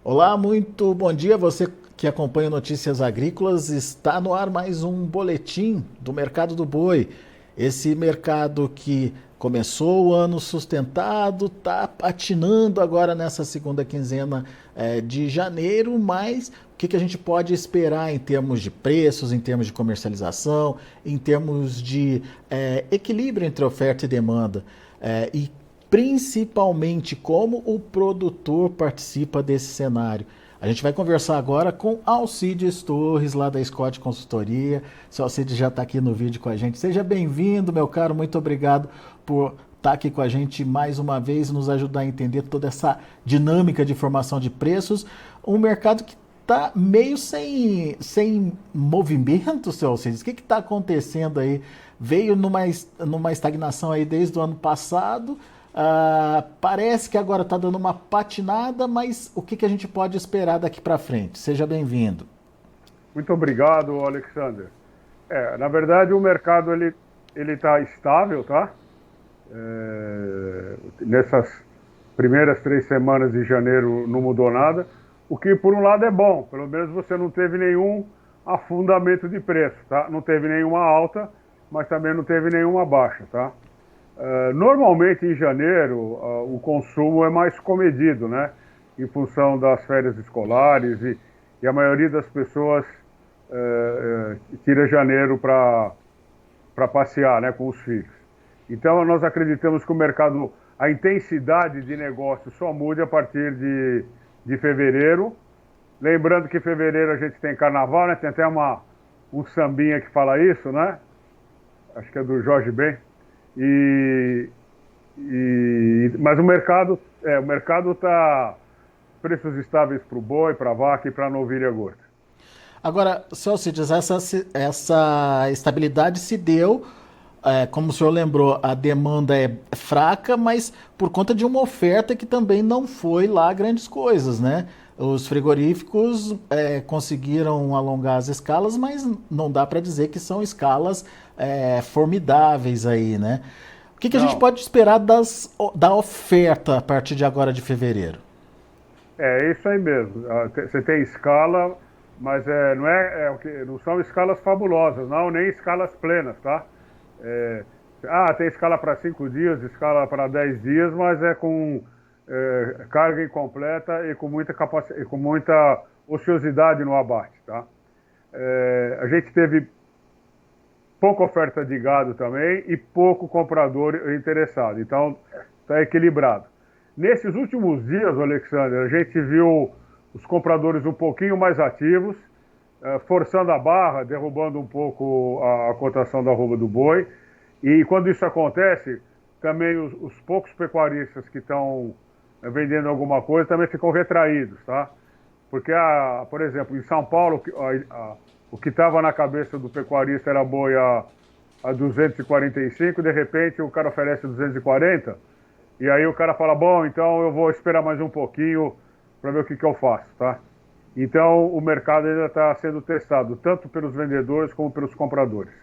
Olá, muito bom dia. Você que acompanha Notícias Agrícolas, está no ar mais um boletim do mercado do boi. Esse mercado que começou o ano sustentado, está patinando agora nessa segunda quinzena de janeiro, mas o que a gente pode esperar em termos de preços, em termos de comercialização, em termos de equilíbrio entre oferta e demanda? E principalmente como o produtor participa desse cenário. A gente vai conversar agora com Alcides Torres, lá da Scott Consultoria. Seu Alcides já está aqui no vídeo com a gente. Seja bem-vindo, meu caro. Muito obrigado por estar aqui com a gente mais uma vez, nos ajudar a entender toda essa dinâmica de formação de preços. Um mercado que está meio sem movimento, seu Alcides. O que está acontecendo aí? Veio numa estagnação aí desde o ano passado. Parece que agora está dando uma patinada, mas o que a gente pode esperar daqui para frente? Seja bem-vindo. Muito obrigado, Alexander. Na verdade, o mercado ele está estável, tá? Nessas primeiras 3 semanas de janeiro não mudou nada, o que por um lado é bom, pelo menos você não teve nenhum afundamento de preço, tá? Não teve nenhuma alta, mas também não teve nenhuma baixa, tá? Normalmente em janeiro o consumo é mais comedido, né? Em função das férias escolares e a maioria das pessoas tira janeiro para passear, né, com os filhos. Então nós acreditamos que o mercado, a intensidade de negócio só muda a partir de fevereiro. Lembrando que em fevereiro a gente tem carnaval, né? Tem até um sambinha que fala isso, né? Acho que é do Jorge Ben. Mas o mercado está preços estáveis para o boi, para a vaca e para a novilha gorda. Agora, seu Alcides, essa estabilidade se deu, como o senhor lembrou, a demanda é fraca, mas por conta de uma oferta que também não foi lá grandes coisas, né? Os frigoríficos conseguiram alongar as escalas, mas não dá para dizer que são escalas formidáveis aí, né? O que a gente pode esperar da oferta a partir de agora de fevereiro? É isso aí mesmo. Você tem escala, mas não são escalas fabulosas, não, nem escalas plenas, tá? Tem escala para 5 dias, escala para 10 dias, mas é com carga incompleta e com muita ociosidade no abate, tá? A gente teve pouca oferta de gado também e pouco comprador interessado, então está equilibrado. Nesses últimos dias, Alexander, a gente viu os compradores um pouquinho mais ativos, forçando a barra, derrubando um pouco a cotação da arroba do boi, e quando isso acontece, também os poucos pecuaristas que estão vendendo alguma coisa também ficam retraídos, tá? Porque, por exemplo, em São Paulo, o que estava na cabeça do pecuarista era boi a 245, de repente o cara oferece 240, e aí o cara fala, bom, então eu vou esperar mais um pouquinho para ver o que eu faço, tá? Então o mercado ainda está sendo testado, tanto pelos vendedores como pelos compradores.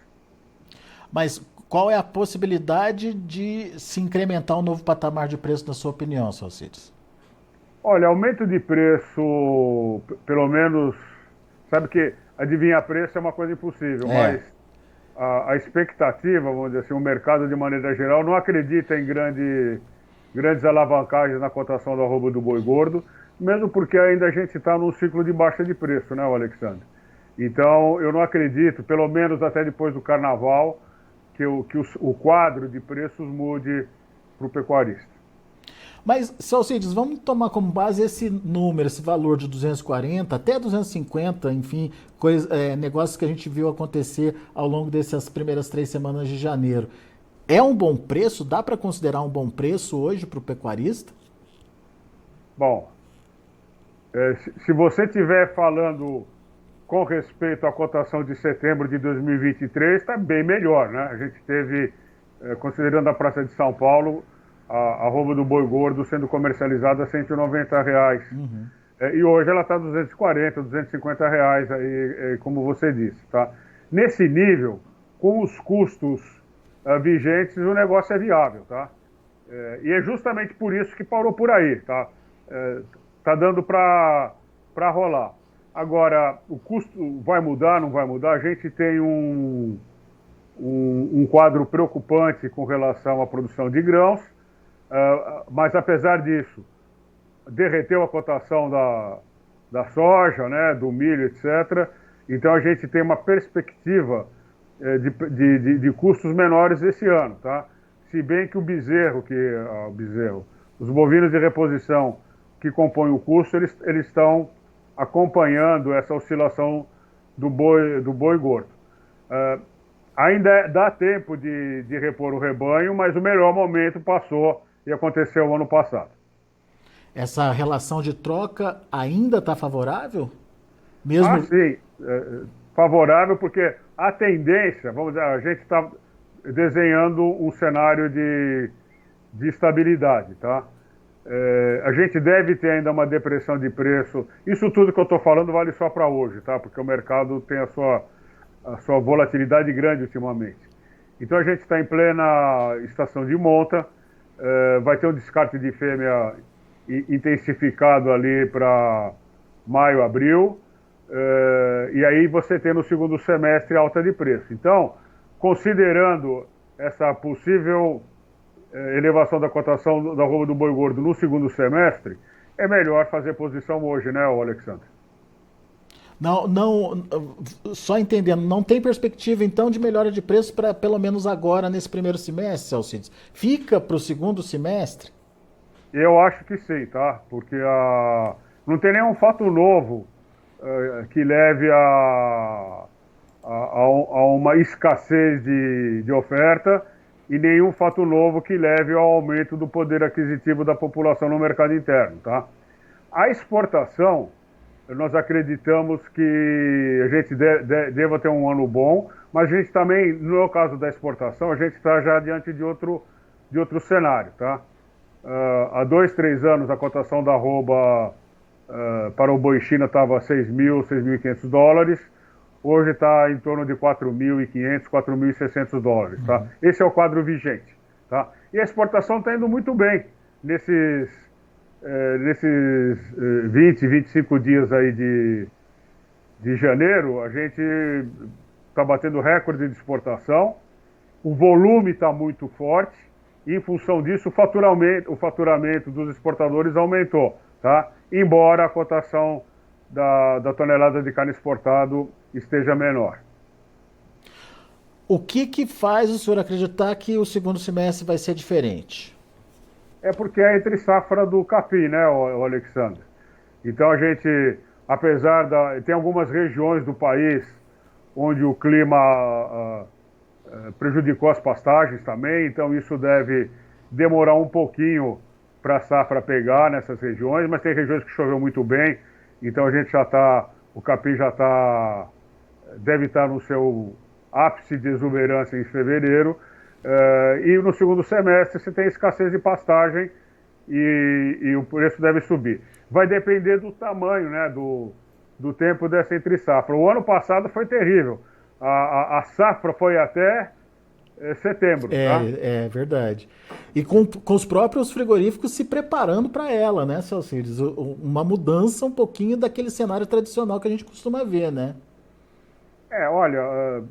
Mas qual é a possibilidade de se incrementar um novo patamar de preço, na sua opinião, seu Alcides? Olha, aumento de preço, pelo menos, sabe que adivinhar preço é uma coisa impossível, mas a expectativa, vamos dizer assim, o mercado de maneira geral não acredita em grandes alavancagens na cotação da arroba do boi gordo, mesmo porque ainda a gente está num ciclo de baixa de preço, né, Alexandre? Então, eu não acredito, pelo menos até depois do carnaval, que o quadro de preços mude para o pecuarista. Mas, seu Alcides, vamos tomar como base esse número, esse valor de 240 até 250, enfim, negócios que a gente viu acontecer ao longo dessas primeiras 3 semanas de janeiro. É um bom preço? Dá para considerar um bom preço hoje para o pecuarista? Bom, se você estiver falando com respeito à cotação de setembro de 2023, está bem melhor, né? A gente teve, considerando a Praça de São Paulo, a arroba do boi gordo sendo comercializada a R$190. Uhum. E hoje ela está R$240, R$250, aí, como você disse, tá? Nesse nível, com os custos vigentes, o negócio é viável, tá? E é justamente por isso que parou por aí, tá? tá dando para rolar. Agora, o custo vai mudar, não vai mudar? A gente tem um quadro preocupante com relação à produção de grãos, mas apesar disso, derreteu a cotação da soja, né, do milho, etc. Então a gente tem uma perspectiva de custos menores esse ano, tá? Se bem que os bovinos de reposição que compõem o custo, eles estão acompanhando essa oscilação do boi gordo. Ainda dá tempo de repor o rebanho, mas o melhor momento passou e aconteceu o ano passado. Essa relação de troca ainda está favorável? Mesmo... Sim, favorável porque a tendência, vamos dizer, a gente está desenhando um cenário de estabilidade, tá? A gente deve ter ainda uma depressão de preço. Isso tudo que eu estou falando vale só para hoje, tá? Porque o mercado tem a sua volatilidade grande ultimamente. Então a gente está em plena estação de monta, vai ter um descarte de fêmea intensificado ali para maio, abril, e aí você tem no segundo semestre alta de preço. Então, considerando essa possível elevação da cotação da arroba do boi gordo no segundo semestre, é melhor fazer posição hoje, né, Alexandre? Não, só entendendo, não tem perspectiva então de melhora de preço para pelo menos agora nesse primeiro semestre, Alcides? Fica para o segundo semestre? Eu acho que sim, tá? Porque não tem nenhum fato novo que leve a uma escassez de oferta e nenhum fato novo que leve ao aumento do poder aquisitivo da população no mercado interno, tá? A exportação, nós acreditamos que a gente deva ter um ano bom, mas a gente também, no caso da exportação, a gente está já diante de outro cenário, tá? Há 2, 3 anos a cotação da arroba para o boi China estava $6.000, $6.500, hoje está em torno de $4.500, $4.600, tá? Esse é o quadro vigente, tá? E a exportação está indo muito bem nesses 20, 25 dias aí de janeiro. A gente está batendo recorde de exportação, o volume está muito forte e em função disso o faturamento dos exportadores aumentou, tá? Embora a cotação da tonelada de carne exportado esteja menor. O que faz o senhor acreditar que o segundo semestre vai ser diferente? É porque é entre safra do capim, né, o Alexandre? Então a gente, tem algumas regiões do país onde o clima prejudicou as pastagens também, então isso deve demorar um pouquinho para a safra pegar nessas regiões, mas tem regiões que choveu muito bem, então a gente o capim deve estar no seu ápice de exuberância em fevereiro, e no segundo semestre você tem escassez de pastagem e o preço deve subir. Vai depender do tamanho, né, do tempo dessa entre safra. O ano passado foi terrível. A safra foi até setembro. Tá? É verdade. E com os próprios frigoríficos se preparando para ela, né, Alcides? Uma mudança um pouquinho daquele cenário tradicional que a gente costuma ver, né? Olha,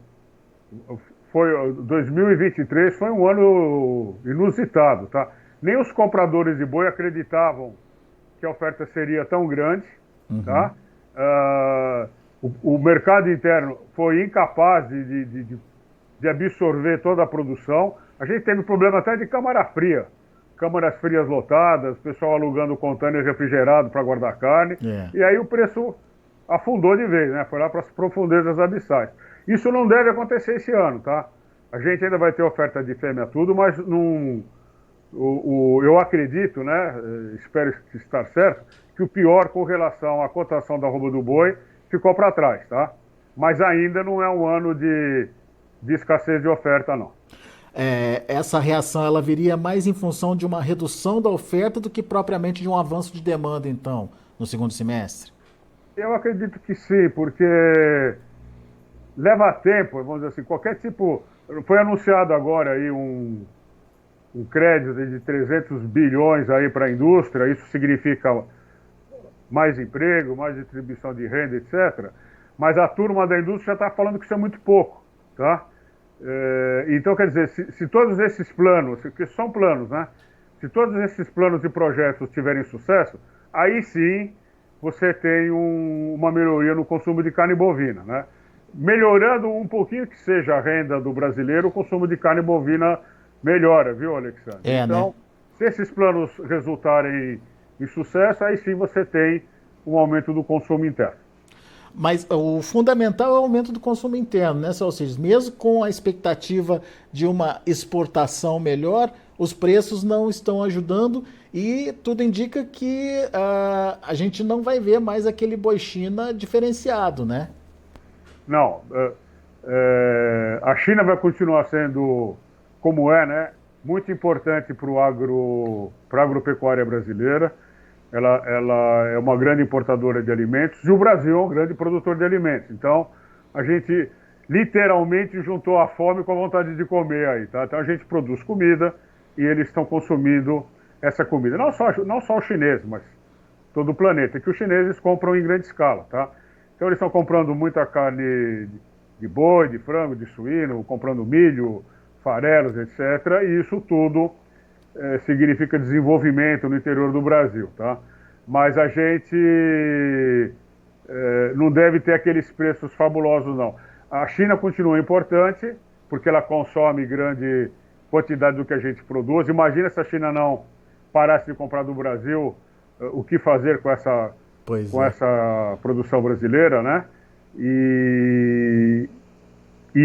2023 foi um ano inusitado, tá? Nem os compradores de boi acreditavam que a oferta seria tão grande, tá? O mercado interno foi incapaz de absorver toda a produção. A gente teve problema até de câmara fria. Câmaras frias lotadas, pessoal alugando container refrigerado para guardar carne. E aí o preço afundou de vez, né? Foi lá para as profundezas abissais. Isso não deve acontecer esse ano, tá? A gente ainda vai ter oferta de fêmea tudo, mas eu acredito, né? Espero estar certo, que o pior com relação à cotação da arroba do boi ficou para trás, tá? Mas ainda não é um ano de escassez de oferta, não. Essa reação ela viria mais em função de uma redução da oferta do que propriamente de um avanço de demanda, então, no segundo semestre? Eu acredito que sim, porque leva tempo, vamos dizer assim, qualquer tipo... Foi anunciado agora aí um crédito de 300 bilhões aí para a indústria, isso significa mais emprego, mais distribuição de renda, etc. Mas a turma da indústria já está falando que isso é muito pouco, tá? Então, quer dizer, se todos esses planos, que são planos, né? Se todos esses planos e projetos tiverem sucesso, aí sim você tem uma melhoria no consumo de carne bovina, né? Melhorando um pouquinho que seja a renda do brasileiro, o consumo de carne bovina melhora, viu, Alexandre? Então, né? se esses planos resultarem em sucesso, aí sim você tem um aumento do consumo interno. Mas o fundamental é o aumento do consumo interno, né, Salsides? Mesmo com a expectativa de uma exportação melhor, os preços não estão ajudando e tudo indica que a gente não vai ver mais aquele boi China diferenciado, né? Não, a China vai continuar sendo, como né, muito importante para a agropecuária brasileira. Ela é uma grande importadora de alimentos e o Brasil é um grande produtor de alimentos. Então, a gente literalmente juntou a fome com a vontade de comer aí, tá? Então, a gente produz comida e eles estão consumindo essa comida. Não só os chineses, mas todo o planeta, que os chineses compram em grande escala, tá? Então, eles estão comprando muita carne de boi, de frango, de suíno, comprando milho, farelos, etc. E isso tudo significa desenvolvimento no interior do Brasil, tá? Mas a gente não deve ter aqueles preços fabulosos, não. A China continua importante, porque ela consome grande quantidade do que a gente produz. Imagina se a China não parasse de comprar do Brasil, o que fazer com essa produção brasileira, né? E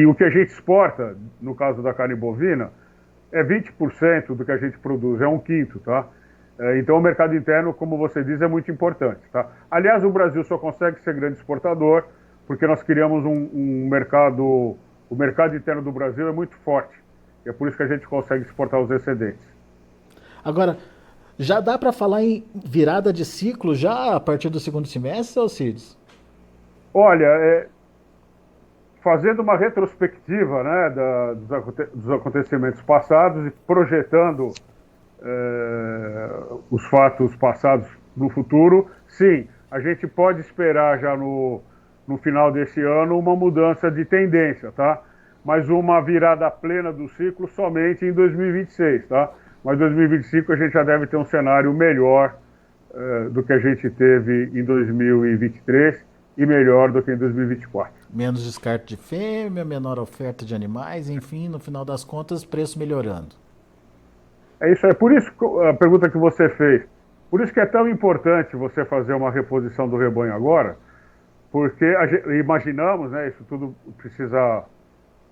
o que a gente exporta, no caso da carne bovina, é 20% do que a gente produz, é 1/5, tá? Então o mercado interno, como você diz, é muito importante, tá? Aliás, o Brasil só consegue ser grande exportador porque nós criamos um mercado, o mercado interno do Brasil é muito forte. E é por isso que a gente consegue exportar os excedentes. Agora, já dá para falar em virada de ciclo já a partir do segundo semestre, Alcides? Olha, fazendo uma retrospectiva, né, dos acontecimentos passados e projetando os fatos passados no futuro, sim, a gente pode esperar já no final desse ano uma mudança de tendência, tá? Mas uma virada plena do ciclo somente em 2026, tá? Mas em 2025 a gente já deve ter um cenário melhor do que a gente teve em 2023 e melhor do que em 2024. Menos descarte de fêmea, menor oferta de animais, enfim, no final das contas, preço melhorando. É isso aí. Por isso, a pergunta que você fez, por isso que é tão importante você fazer uma reposição do rebanho agora, porque imaginamos, né, isso tudo precisa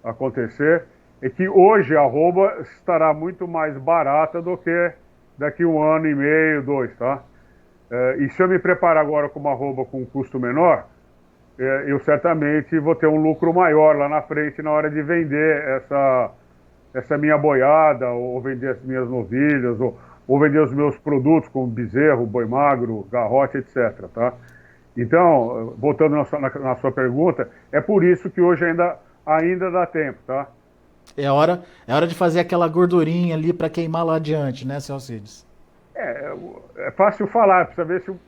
acontecer, é que hoje a arroba estará muito mais barata do que daqui 1 ano e meio, 2, tá? E se eu me preparar agora com uma arroba com um custo menor, eu certamente vou ter um lucro maior lá na frente na hora de vender essa minha boiada, ou vender as minhas novilhas, ou vender os meus produtos como bezerro, boi magro, garrote, etc. Tá? Então, voltando na sua pergunta, é por isso que hoje ainda dá tempo, tá? É hora de fazer aquela gordurinha ali para queimar lá adiante, né, seu Alcides? É fácil falar, precisa ver se o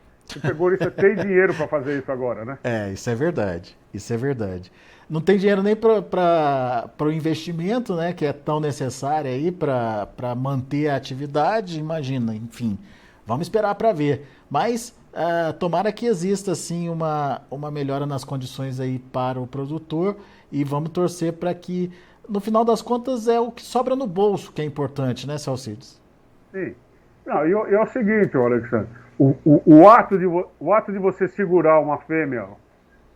pecuarista tem dinheiro para fazer isso agora, né? Isso é verdade, isso é verdade. Não tem dinheiro nem para o investimento, né, que é tão necessário aí para manter a atividade, imagina, enfim, vamos esperar para ver. Mas tomara que exista, sim, uma melhora nas condições aí para o produtor e vamos torcer para que, no final das contas, é o que sobra no bolso que é importante, né, seu Alcides? Sim. Não, e é o seguinte, Alexandre, o ato de você segurar uma fêmea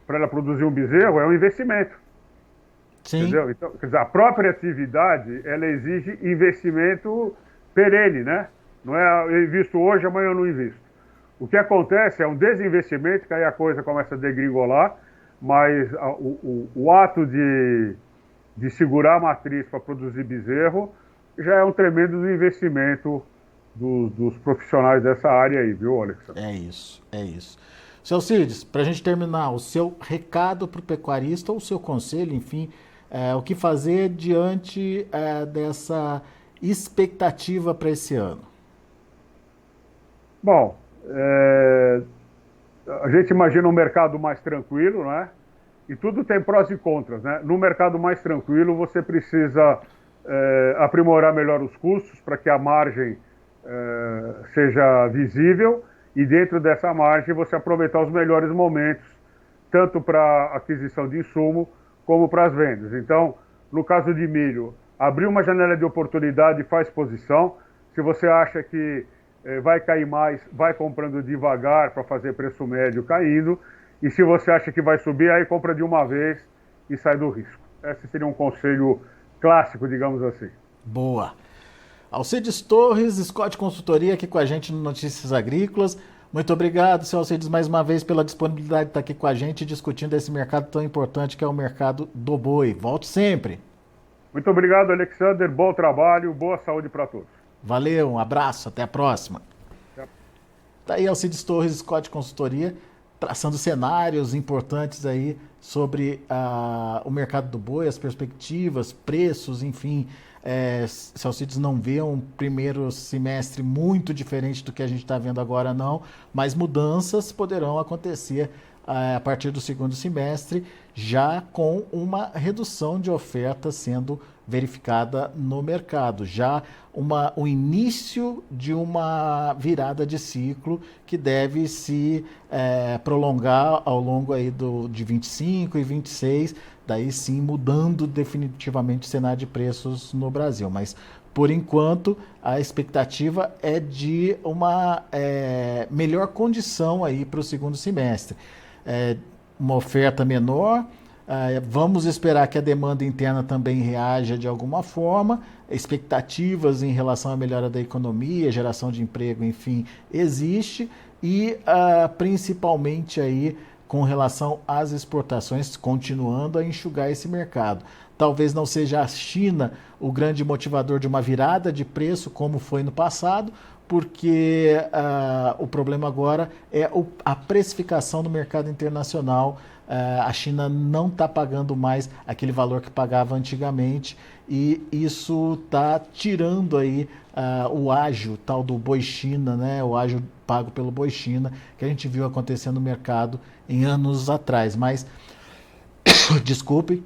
para ela produzir um bezerro é um investimento. Sim. Entendeu? Então, quer dizer, a própria atividade, ela exige investimento perene, né? Não é eu invisto hoje, amanhã eu não invisto. O que acontece é um desinvestimento, que aí a coisa começa a degringolar, mas o ato de segurar a matriz para produzir bezerro já é um tremendo investimento dos profissionais dessa área aí, viu, Alexandre? É isso. Seu Alcides, para a gente terminar, o seu recado para o pecuarista, ou o seu conselho, enfim, o que fazer diante dessa expectativa para esse ano? Bom, a gente imagina um mercado mais tranquilo, né? E tudo tem prós e contras, né? No mercado mais tranquilo, você precisa aprimorar melhor os custos para que a margem seja visível e dentro dessa margem você aproveitar os melhores momentos, tanto para aquisição de insumo como para as vendas. Então, no caso de milho, abrir uma janela de oportunidade e faz posição. Se você acha que vai cair mais, vai comprando devagar para fazer preço médio caindo. E se você acha que vai subir, aí compra de uma vez e sai do risco. Esse seria um conselho clássico, digamos assim. Boa. Alcides Torres, Scott Consultoria, aqui com a gente no Notícias Agrícolas. Muito obrigado, seu Alcides, mais uma vez pela disponibilidade de estar aqui com a gente discutindo esse mercado tão importante que é o mercado do boi. Volte sempre. Muito obrigado, Alexander. Bom trabalho, boa saúde para todos. Valeu, um abraço, até a próxima. Tá aí Alcides Torres, Scott Consultoria, traçando cenários importantes aí sobre o mercado do boi, as perspectivas, preços, enfim. Se Alcides não vê um primeiro semestre muito diferente do que a gente está vendo agora, não, mas mudanças poderão acontecer a partir do segundo semestre, já com uma redução de oferta sendo verificada no mercado, já o início de uma virada de ciclo que deve se prolongar ao longo aí de 25 e 26, daí sim mudando definitivamente o cenário de preços no Brasil. Mas, por enquanto, a expectativa é de uma melhor condição aí para o segundo semestre. Uma oferta menor, vamos esperar que a demanda interna também reaja de alguma forma, expectativas em relação à melhora da economia, geração de emprego, enfim, existe, e principalmente aí com relação às exportações, continuando a enxugar esse mercado. Talvez não seja a China o grande motivador de uma virada de preço, como foi no passado, porque o problema agora é a precificação no mercado internacional. A China não está pagando mais aquele valor que pagava antigamente e isso está tirando aí o ágio, tal do boi China, né? O ágio pago pelo boi China, que a gente viu acontecer no mercado em anos atrás. Mas, desculpe,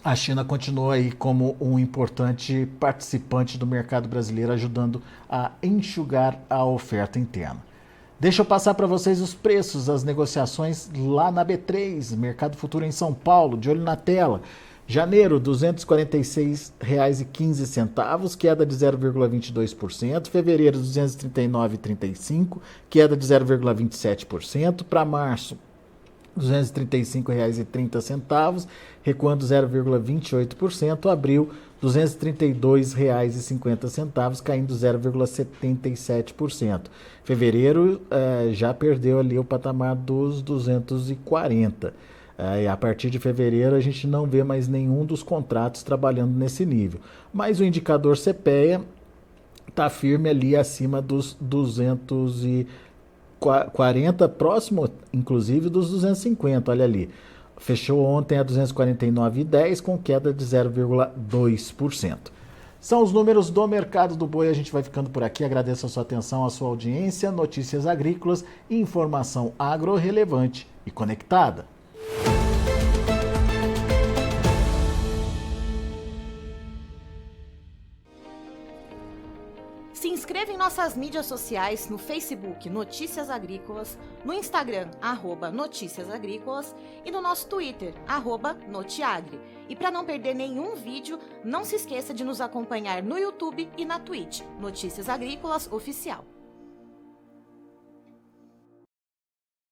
a China continua aí como um importante participante do mercado brasileiro, ajudando a enxugar a oferta interna. Deixa eu passar para vocês os preços, as negociações lá na B3, Mercado Futuro em São Paulo, de olho na tela. Janeiro, R$ 246,15, queda de 0,22%. Fevereiro, R$ 239,35, queda de 0,27%. Para março, R$ 235,30, recuando 0,28%. Abril, R$ 232,50, caindo 0,77%. Fevereiro já perdeu ali o patamar dos 240. A partir de fevereiro a gente não vê mais nenhum dos contratos trabalhando nesse nível. Mas o indicador CPEA está firme ali acima dos 240, próximo inclusive dos 250, olha ali. Fechou ontem a 249,10 com queda de 0,2%. São os números do mercado do boi, a gente vai ficando por aqui. Agradeço a sua atenção, a sua audiência. Notícias agrícolas, informação agro-relevante e conectada. Se inscreva em nossas mídias sociais, no Facebook Notícias Agrícolas, no Instagram @Notícias Agrícolas e no nosso Twitter @Notiagre. E para não perder nenhum vídeo, não se esqueça de nos acompanhar no YouTube e na Twitch, Notícias Agrícolas Oficial.